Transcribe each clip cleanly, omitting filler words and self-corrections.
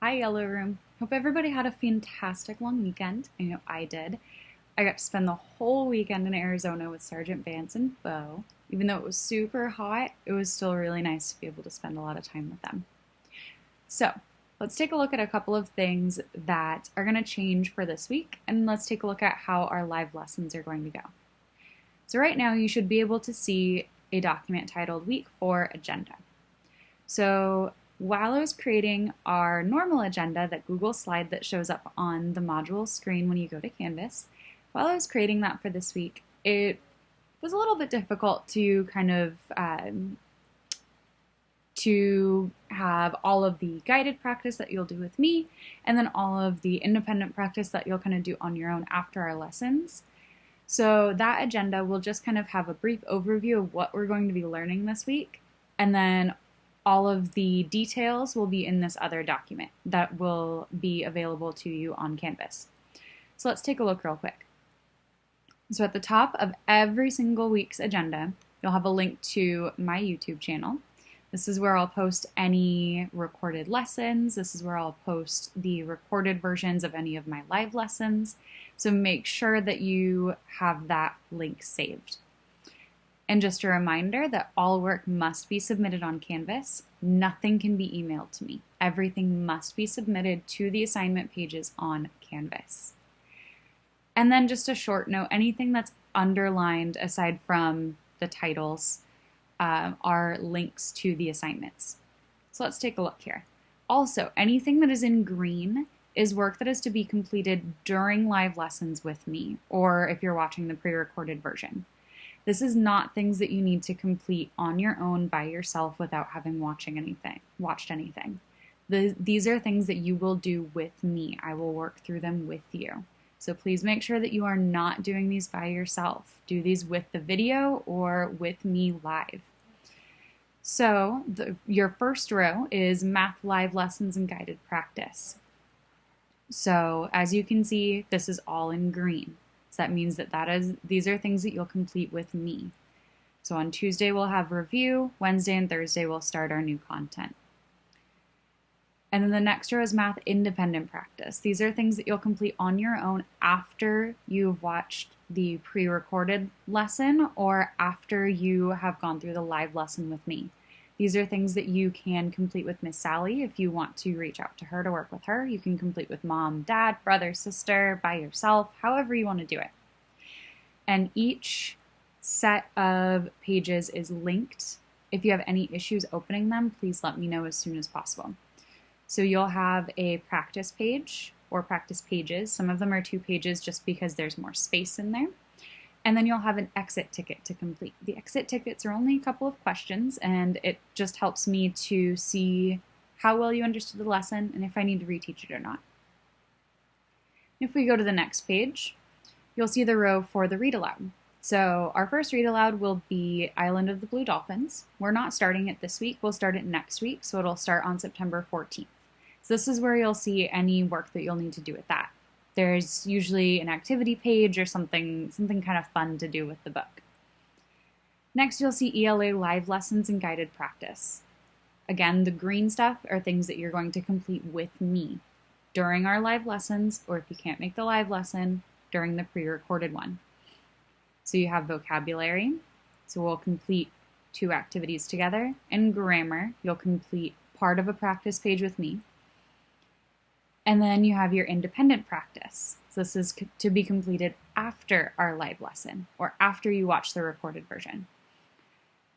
Hi, Yellow Room. Hope everybody had a fantastic long weekend. I know I did. I got to spend the whole weekend in Arizona with Sergeant Vance and Bo. Even though it was super hot, it was still really nice to be able to spend a lot of time with them. So, let's take a look at a couple of things that are going to change for this week, and let's take a look at how our live lessons are going to go. So, right now, you should be able to see a document titled Week 4 Agenda. So, while I was creating our normal agenda, that Google slide that shows up on the module screen when you go to Canvas, while I was creating that for this week, it was a little bit difficult to kind of to have all of the guided practice that you'll do with me, and then all of the independent practice that you'll kind of do on your own after our lessons. So that agenda will just kind of have a brief overview of what we're going to be learning this week, and then all of the details will be in this other document that will be available to you on Canvas. So let's take a look real quick. So at the top of every single week's agenda, you'll have a link to my YouTube channel. This is where I'll post any recorded lessons. This is where I'll post the recorded versions of any of my live lessons. So make sure that you have that link saved. And just a reminder that all work must be submitted on Canvas. Nothing can be emailed to me. Everything must be submitted to the assignment pages on Canvas. And then just a short note, anything that's underlined aside from the titles are links to the assignments. So let's take a look here. Also, anything that is in green is work that is to be completed during live lessons with me, or if you're watching the pre-recorded version. This is not things that you need to complete on your own by yourself without having watched anything. These are things that you will do with me. I will work through them with you. So please make sure that you are not doing these by yourself. Do these with the video or with me live. So your first row is math live lessons and guided practice. So as you can see, this is all in green. So that means that these are things that you'll complete with me. So on Tuesday, we'll have review. Wednesday and Thursday, we'll start our new content. And then the next row is math independent practice. These are things that you'll complete on your own after you've watched the pre-recorded lesson or after you have gone through the live lesson with me. These are things that you can complete with Miss Sally if you want to reach out to her to work with her. You can complete with mom, dad, brother, sister, by yourself, however you want to do it. And each set of pages is linked. If you have any issues opening them, please let me know as soon as possible. So you'll have a practice page or practice pages. Some of them are 2 pages just because there's more space in there. And then you'll have an exit ticket to complete. The exit tickets are only a couple of questions, and it just helps me to see how well you understood the lesson and if I need to reteach it or not. If we go to the next page, you'll see the row for the read aloud. So our first read aloud will be Island of the Blue Dolphins. We're not starting it this week, we'll start it next week, so it'll start on September 14th. So this is where you'll see any work that you'll need to do with that. There's usually an activity page or something kind of fun to do with the book. Next, you'll see ELA live lessons and guided practice. Again, the green stuff are things that you're going to complete with me during our live lessons, or if you can't make the live lesson, during the pre-recorded one. So you have vocabulary, so we'll complete 2 activities together, and grammar, you'll complete part of a practice page with me. And then you have your independent practice. So this is to be completed after our live lesson or after you watch the recorded version.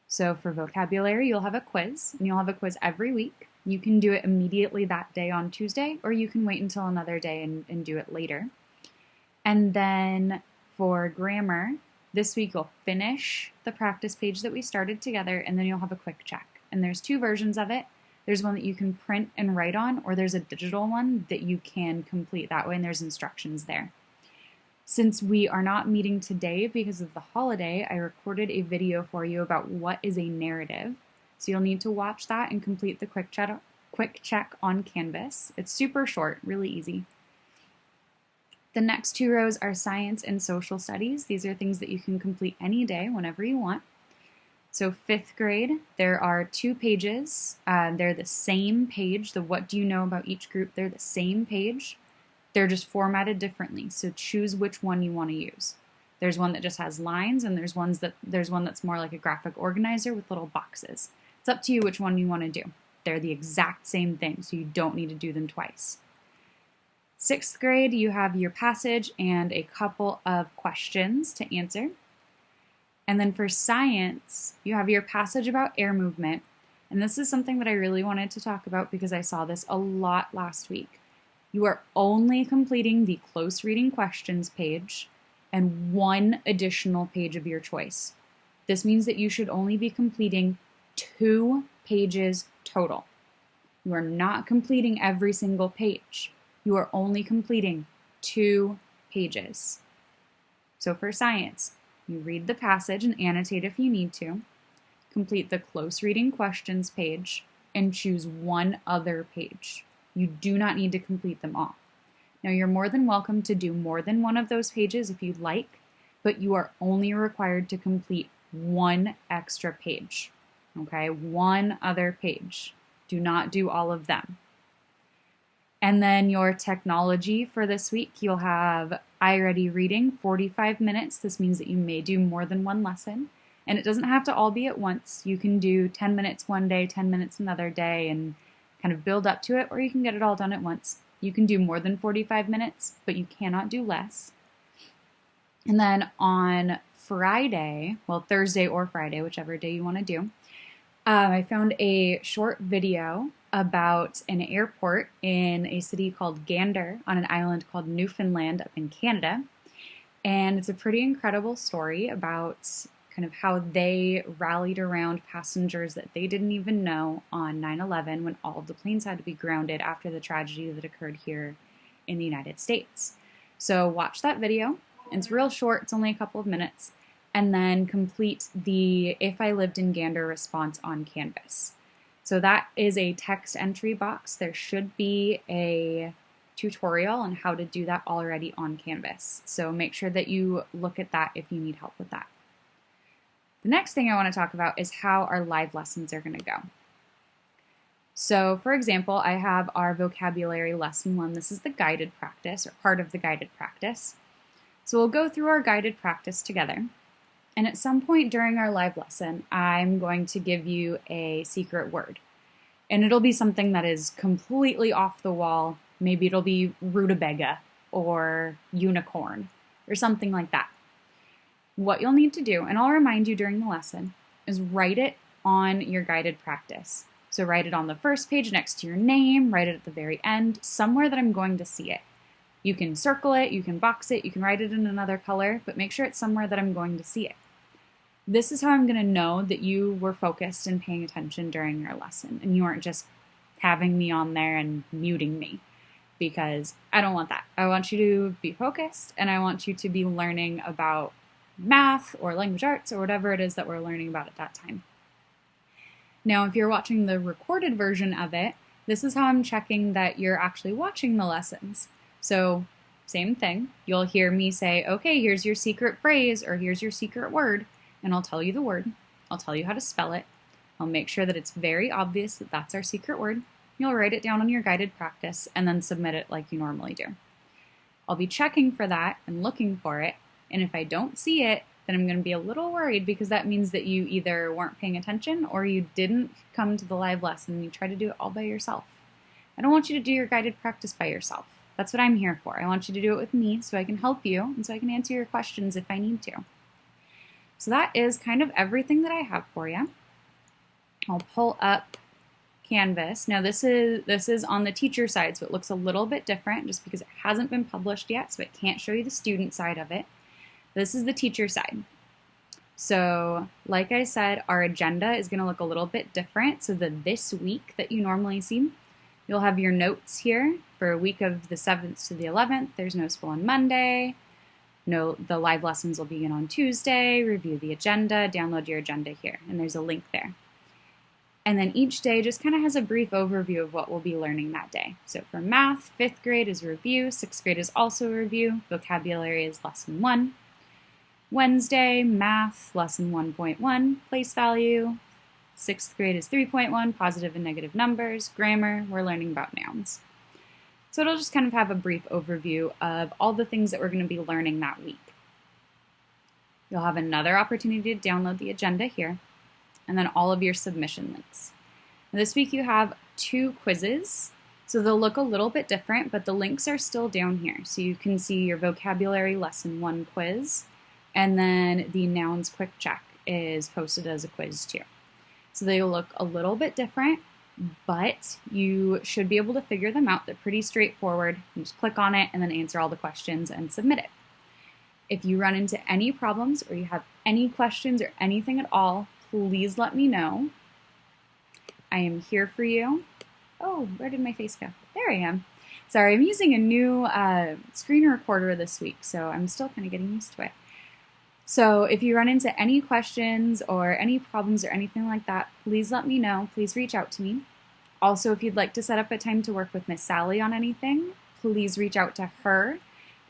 So for vocabulary, you'll have a quiz, and you'll have a quiz every week. You can do it immediately that day on Tuesday, or you can wait until another day and do it later. And then for grammar, this week you'll finish the practice page that we started together, and then you'll have a quick check. And there's 2 versions of it. There's one that you can print and write on, or there's a digital one that you can complete that way, and there's instructions there. Since we are not meeting today because of the holiday, I recorded a video for you about what is a narrative. So you'll need to watch that and complete the quick check on Canvas. It's super short, really easy. The next 2 rows are science and social studies. These are things that you can complete any day, whenever you want. So 5th grade, there are 2 pages. They're the same page. The what do you know about each group, they're the same page. They're just formatted differently. So choose which one you want to use. There's one that just has lines, and there's one that's more like a graphic organizer with little boxes. It's up to you which one you want to do. They're the exact same thing, so you don't need to do them twice. 6th grade, you have your passage and a couple of questions to answer. And then for science, you have your passage about air movement. And this is something that I really wanted to talk about because I saw this a lot last week. You are only completing the close reading questions page and 1 additional page of your choice. This means that you should only be completing 2 pages total. You are not completing every single page. You are only completing 2 pages. So for science, you read the passage and annotate if you need to, complete the close reading questions page, and choose 1 other page. You do not need to complete them all. Now, you're more than welcome to do more than 1 of those pages if you'd like, but you are only required to complete 1 extra page. Okay, 1 other page. Do not do all of them. And then your technology for this week, you'll have iReady reading, 45 minutes. This means that you may do more than 1 lesson. And it doesn't have to all be at once. You can do 10 minutes one day, 10 minutes another day, and kind of build up to it, or you can get it all done at once. You can do more than 45 minutes, but you cannot do less. And then on Friday, well, Thursday or Friday, whichever day you want to do, I found a short video about an airport in a city called Gander on an island called Newfoundland up in Canada. And it's a pretty incredible story about kind of how they rallied around passengers that they didn't even know on 9/11 when all of the planes had to be grounded after the tragedy that occurred here in the United States. So watch that video. It's real short, it's only a couple of minutes, and then complete the If I Lived in Gander response on Canvas. So that is a text entry box. There should be a tutorial on how to do that already on Canvas. So make sure that you look at that if you need help with that. The next thing I want to talk about is how our live lessons are going to go. So for example, I have our vocabulary lesson 1. This is the guided practice, or part of the guided practice. So we'll go through our guided practice together. And at some point during our live lesson, I'm going to give you a secret word. And it'll be something that is completely off the wall. Maybe it'll be rutabaga or unicorn or something like that. What you'll need to do, and I'll remind you during the lesson, is write it on your guided practice. So write it on the first page next to your name, write it at the very end, somewhere that I'm going to see it. You can circle it, you can box it, you can write it in another color, but make sure it's somewhere that I'm going to see it. This is how I'm going to know that you were focused and paying attention during your lesson, and you weren't just having me on there and muting me, because I don't want that. I want you to be focused, and I want you to be learning about math or language arts or whatever it is that we're learning about at that time. Now, if you're watching the recorded version of it, this is how I'm checking that you're actually watching the lessons. So same thing, you'll hear me say, okay, here's your secret phrase or here's your secret word, and I'll tell you the word. I'll tell you how to spell it. I'll make sure that it's very obvious that that's our secret word. You'll write it down on your guided practice and then submit it like you normally do. I'll be checking for that and looking for it, and if I don't see it, then I'm going to be a little worried, because that means that you either weren't paying attention or you didn't come to the live lesson and you tried to do it all by yourself. I don't want you to do your guided practice by yourself. That's what I'm here for. I want you to do it with me so I can help you and so I can answer your questions if I need to. So that is kind of everything that I have for you. I'll pull up Canvas. Now this is on the teacher side, so it looks a little bit different just because it hasn't been published yet, so it can't show you the student side of it. This is the teacher side. So like I said, our agenda is going to look a little bit different. So the this week that you normally see, you'll have your notes here for a week of the 7th to the 11th. There's no school on Monday. No, the live lessons will begin on Tuesday. Review the agenda, download your agenda here, and there's a link there. And then each day just kind of has a brief overview of what we'll be learning that day. So for math, 5th grade is review, 6th grade is also review, vocabulary is lesson 1. Wednesday, math, lesson 1.1, place value. 6th grade is 3.1, positive and negative numbers. Grammar, we're learning about nouns. So it'll just kind of have a brief overview of all the things that we're going to be learning that week. You'll have another opportunity to download the agenda here, and then all of your submission links. Now, this week you have 2 quizzes, so they'll look a little bit different, but the links are still down here. So you can see your vocabulary lesson 1 quiz, and then the nouns quick check is posted as a quiz too. So they will look a little bit different, but you should be able to figure them out. They're pretty straightforward. You just click on it and then answer all the questions and submit it. If you run into any problems or you have any questions or anything at all, please let me know. I am here for you. Oh, where did my face go? There I am. Sorry, I'm using a new screen recorder this week, so I'm still kind of getting used to it. So if you run into any questions or any problems or anything like that, please let me know. Please reach out to me. Also, if you'd like to set up a time to work with Miss Sally on anything, please reach out to her.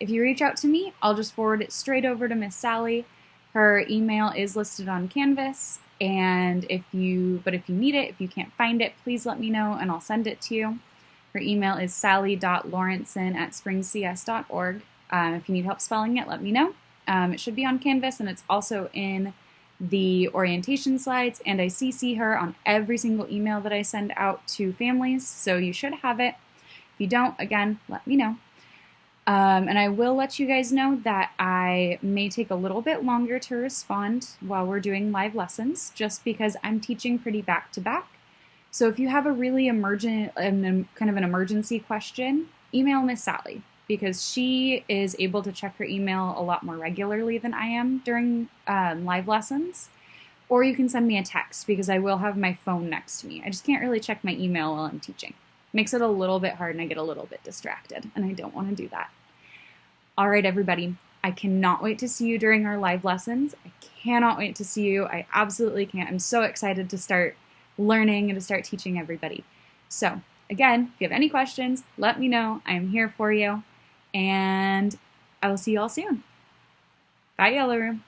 If you reach out to me, I'll just forward it straight over to Miss Sally. Her email is listed on Canvas, and if you need it, if you can't find it, please let me know and I'll send it to you. Her email is sally.lawrenson@springcs.org. If you need help spelling it, let me know. It should be on Canvas, and it's also in the orientation slides, and I CC her on every single email that I send out to families, so you should have it. If you don't, again, let me know. And I will let you guys know that I may take a little bit longer to respond while we're doing live lessons, just because I'm teaching pretty back to back. So if you have a really kind of an emergency question, email Miss Sally, because she is able to check her email a lot more regularly than I am during live lessons. Or you can send me a text, because I will have my phone next to me. I just can't really check my email while I'm teaching. Makes it a little bit hard and I get a little bit distracted, and I don't want to do that. All right, everybody, I cannot wait to see you during our live lessons. I cannot wait to see you. I absolutely can't. I'm so excited to start learning and to start teaching everybody. So again, if you have any questions, let me know. I'm here for you, and I will see you all soon. Bye, Yellow Room.